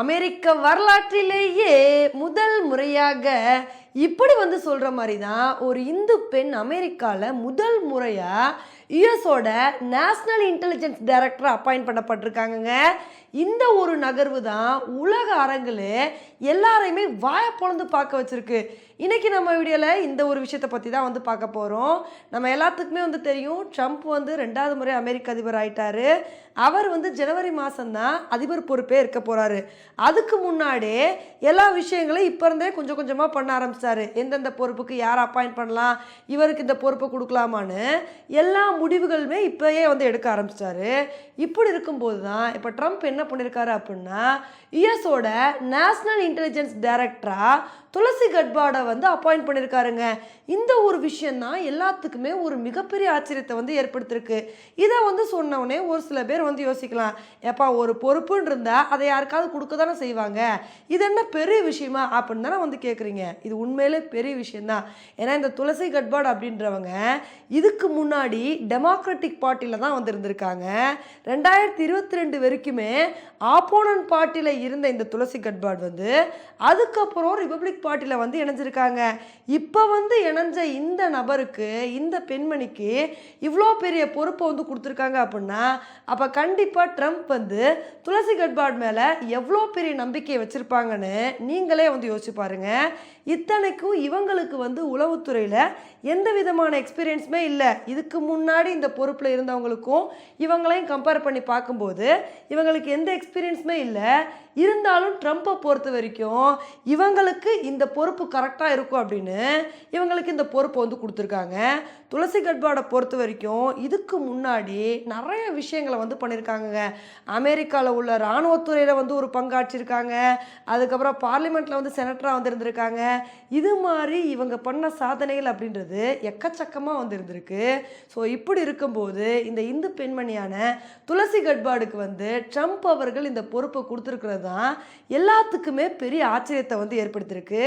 அமெரிக்க வரலாற்றிலேயே முதல் முறையாக இப்படி சொல்ற மாதிரி தான் ஒரு இந்து பெண் அமெரிக்கால முதல் முறையா யுஎஸோட நேஷனல் இன்டெலிஜென்ஸ் டைரக்டர் அப்பாயிண்ட் பண்ணப்பட்டிருக்காங்கங்க. இந்த ஒரு நகர்வு தான் உலக அரங்கில் எல்லாரையுமே வாயை பொழந்து பார்க்க வச்சிருக்கு. இன்னைக்கு நம்ம வீடியோவில் இந்த ஒரு விஷயத்தை பற்றி தான் பார்க்க போகிறோம். நம்ம எல்லாத்துக்குமே தெரியும், ட்ரம்ப் 2வது முறை அமெரிக்க அதிபர் ஆயிட்டாரு. அவர் ஜனவரி மாதம் தான் அதிபர் பொறுப்பே இருக்க போகிறாரு. அதுக்கு முன்னாடி எல்லா விஷயங்களையும் இப்போ இருந்தே கொஞ்சம் கொஞ்சமாக பண்ண ஆரம்பிச்சாரு. எந்தெந்த பொறுப்புக்கு யாரை அப்பாயிண்ட் பண்ணலாம், இவருக்கு இந்த பொறுப்பை கொடுக்கலாமான்னு எல்லா முடிவுகளுமே இப்போயே எடுக்க ஆரம்பிச்சிட்டாரு. இப்படி இருக்கும்போது தான் இப்போ ட்ரம்ப் என்ன பண்ணியிருக்காரு அப்படின்னா, யுஎஸோட நேஷனல் இன்டெலிஜென்ஸ் டைரக்டரா துளசி கட்பாடை அப்பாயிண்ட் பண்ணியிருக்காருங்க. இந்த ஒரு விஷயம் தான் எல்லாத்துக்குமே ஒரு மிகப்பெரிய ஆச்சரியத்தை ஏற்படுத்திருக்கு. இதை சொன்னோடனே ஒரு சில பேர் யோசிக்கலாம், ஏப்பா ஒரு பொறுப்புன்னு இருந்தால் அதை யாருக்காவது கொடுக்க தானே செய்வாங்க, இது என்ன பெரிய விஷயமா அப்படின்னு தானே கேட்குறீங்க. இது உண்மையிலே பெரிய விஷயம்தான். ஏன்னா இந்த துளசி கட்பாட் அப்படின்றவங்க இதுக்கு முன்னாடி டெமோக்ராட்டிக் பார்ட்டியில் தான் இருந்திருக்காங்க. 2022 வரைக்குமே ஆப்போனன்ட் பார்ட்டியில் இருந்த இந்த துளசி கட்பாட் அதுக்கப்புறம் ரிபப்ளிக் பார்ட்டியில் இணைஞ்சிருக்காங்க. இப்போ இணைஞ்ச இந்த நபருக்கு, இந்த பெண்மணிக்கு இவ்வளோ பெரிய பொறுப்பை கொடுத்துருக்காங்க அப்படின்னா, அப்போ கண்டிப்பாக ட்ரம்ப் துளசி கட்பாட் மேலே எவ்வளோ பெரிய நம்பிக்கையை வச்சுருப்பாங்கன்னு நீங்களே யோசிச்சு பாருங்க. இத்தனைக்கும் இவங்களுக்கு உளவுத்துறையில் எந்த விதமான எக்ஸ்பீரியன்ஸுமே இல்லை. இதுக்கு முன்னாடி இந்த பொறுப்பில் இருந்தவங்களுக்கும் இவங்களையும் கம்பேர் பண்ணி பார்க்கும்போது இவங்களுக்கு எந்த எக்ஸ்பீரியன்ஸுமே இல்லை. இருந்தாலும் ட்ரம்ப்பை பொறுத்த வரைக்கும் இவங்களுக்கு இந்த பொறுப்பு கரெக்டாக இருக்கும் அப்படின்னு இவங்களுக்கு இந்த பொறுப்பை கொடுத்துருக்காங்க. துளசி கட்பாடை பொறுத்த வரைக்கும் இதுக்கு முன்னாடி நிறைய விஷயங்களை பண்ணியிருக்காங்க. அமெரிக்காவில் உள்ள இராணுவத்துறையில் ஒரு பங்காற்றிருக்காங்க. அதுக்கப்புறம் பார்லிமெண்ட்டில் செனட்டராக இருந்திருக்காங்க. இது மாதிரி இவங்க பண்ண சாதனைகள் அப்படின்றது எக்கச்சக்கமாக இருந்திருக்கு. ஸோ இப்படி இருக்கும்போது இந்த இந்து பெண்மணியான துளசி கட்பாடுக்கு ட்ரம்ப் அவர்கள் இந்த பொறுப்பை கொடுத்துருக்கிறது தான் எல்லாத்துக்குமே பெரிய ஆச்சரியத்தை ஏற்படுத்தியிருக்கு.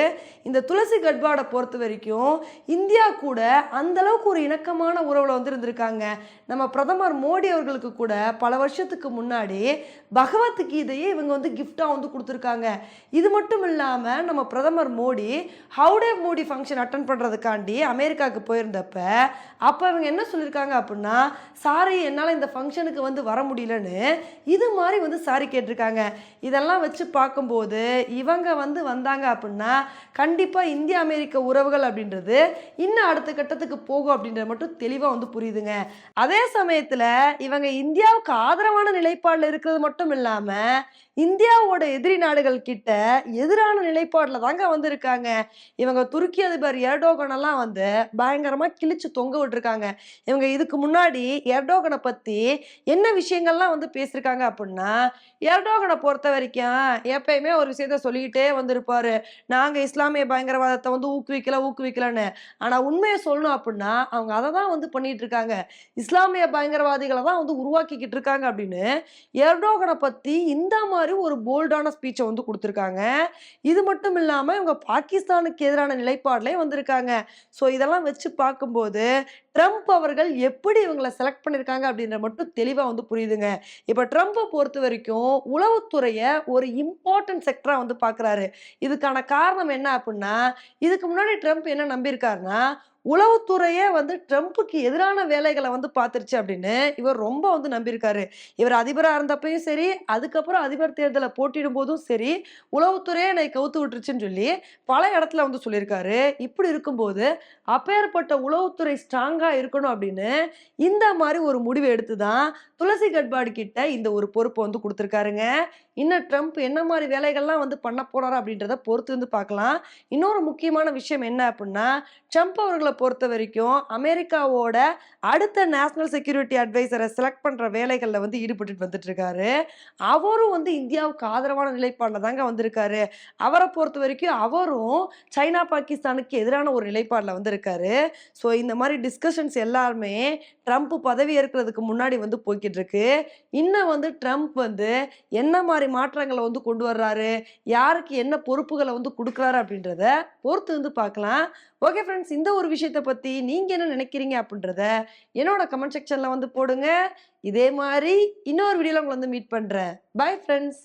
இந்த துளசி கட்பாடை பொறுத்த வரைக்கும் இந்தியா கூட அந்த அளவுக்கு ஒரு இணக்கமான உறவில் இருந்திருக்காங்க. நம்ம பிரதமர் மோடி அவர்களுக்கு கூட பல வருஷத்துக்கு முன்னாடி பகவத்கீதையை இவங்க கிஃப்டாக கொடுத்துருக்காங்க. இது மட்டும் இல்லாமல் நம்ம பிரதமர் மோடி ஹவுடே மோடி ஃபங்க்ஷன் அட்டன் பண்ணுறதுக்காண்டி அமெரிக்காவுக்கு போயிருந்தப்ப அப்போ இவங்க என்ன சொல்லியிருக்காங்க அப்படின்னா, சாரி என்னால் இந்த ஃபங்க்ஷனுக்கு வர முடியலன்னு இது மாதிரி சாரி கேட்டிருக்காங்க. இதெல்லாம் வச்சு பார்க்கும்போது இவங்க வந்தாங்க அப்படின்னா கண்டிப்பாக இந்திய அமெரிக்க உறவுகள் அப்படின்றது இன்னும் அடுத்த கட்டத்துக்கு போகும் அப்படின்றது மட்டும் தெளிவாக புரியுதுங்க. அதே சமயத்தில் இவங்க இந்தியாவுக்கு ஆதரவான நிலைப்பாடில் இருக்கிறது மட்டும் இல்லாமல் இந்தியாவோட எதிரி நாடுகள் கிட்ட எதிரான நிலைப்பாடில் தாங்க வந்திருக்காங்க. இவங்க துருக்கி அதிபர் எர்டோகன் எல்லாம் பயங்கரமாக கிழிச்சு தொங்க விட்டுருக்காங்க. இவங்க இதுக்கு முன்னாடி எர்டோகனை பற்றி என்ன விஷயங்கள்லாம் பேசியிருக்காங்க அப்படின்னா, எர்டோகனை பொறுத்த வரைக்கும் எப்பயுமே ஒரு விஷயத்த சொல்லிக்கிட்டே வந்திருப்பாரு, நாங்கள் இஸ்லாமிய பயங்கரவாதத்தை ஊக்குவிக்கலன்னு. ஆனால் உண்மையை சொல்லணும் அப்படின்னா அவங்க அதை தான் பண்ணிட்டு இருக்காங்க, இஸ்லாமிய பயங்கரவாதிகளை தான் உருவாக்கிக்கிட்டு இருக்காங்க அப்படின்னு எர்டோகனை பற்றி இந்த மாதிரி ஒரு போல்டான ஸ்பீச்சை கொடுத்துருக்காங்க. இது மட்டும் இல்லாமல் இவங்க பாகிஸ்தானுக்கு எதிரான நிலைப்பாடுலே வந்திருக்காங்க. ஸோ இதெல்லாம் வச்சு பார்க்கும்போது ட்ரம்ப் அவர்கள் எப்படி இவங்களை செலக்ட் பண்ணியிருக்காங்க அப்படின்ற மட்டும் தெளிவாக புரியுதுங்க. இப்போ ட்ரம்ப்பை பொறுத்த வரைக்கும் உளவுத்துறையை ஒரு இம்பார்ட்டன்ட் செக்டராக பார்க்குறாரு. இதுக்கான காரணம் என்ன அப்படின்னா, இதுக்கு முன்னாடி ட்ரம்ப் என்ன நம்பியிருக்காருன்னா, உளவுத்துறையே ட்ரம்ப்புக்கு எதிரான வேலைகளை பார்த்துருச்சு அப்படின்னு இவர் ரொம்ப நம்பியிருக்காரு. இவர் அதிபராக இருந்தப்பையும் சரி, அதுக்கப்புறம் அதிபர் தேர்தலை போட்டியிடும் போதும் சரி, உளவுத்துறையே என்னை கவுத்து விட்டுருச்சுன்னு சொல்லி பல இடத்துல சொல்லியிருக்காரு. இப்படி இருக்கும்போது அப்பேற்பட்ட உளவுத்துறை ஸ்ட்ராங்காக இருக்கணும் அப்படின்னு இந்த மாதிரி ஒரு முடிவு எடுத்து தான் துளசி கட்பாடு கிட்ட இந்த ஒரு பொறுப்பை கொடுத்துருக்காருங்க. இன்னும் ட்ரம்ப் என்ன மாதிரி வேலைகள்லாம் பண்ண போறாரு அப்படின்றத பொறுத்து பார்க்கலாம். இன்னொரு முக்கியமான விஷயம் என்ன அப்படின்னா, ட்ரம்ப் அவர்களை பொறுத்த வரைக்கும் அமெரிக்காவோட அடுத்த நேஷனல் செக்யூரிட்டி அட்வைசரை செலக்ட் பண்ற வேலைகளில் ஈடுபட்டு வந்துட்டு இருக்காரு. அவரும் இந்தியாவுக்கு ஆதரவான நிலைப்பாடில் தாங்க வந்திருக்காரு. அவரை பொறுத்த வரைக்கும் அவரும் சைனா பாகிஸ்தானுக்கு எதிரான ஒரு நிலைப்பாடில் இருக்காரு. ஸோ இந்த மாதிரி டிஸ்கஷன்ஸ் எல்லாருமே ட்ரம்ப் பதவி ஏற்கிறதுக்கு முன்னாடி போய்கிட்டு இருக்கு. இன்னும் ட்ரம்ப் என்ன மாதிரி மாற்றங்களை கொண்டு வர்றாரு, யாருக்கு என்ன பொறுப்புகளை கொடுக்குறாரு அப்படின்றத பொறுத்து பார்க்கலாம். ஓகே ஃப்ரெண்ட்ஸ், இந்த ஒரு விஷயத்தை பற்றி நீங்கள் என்ன நினைக்கிறீங்க அப்படின்றத என்னோட கமெண்ட் செக்ஷனில் போடுங்க. இதே மாதிரி இன்னொரு வீடியோவில் உங்களை மீட் பண்ணுறேன். Bye friends.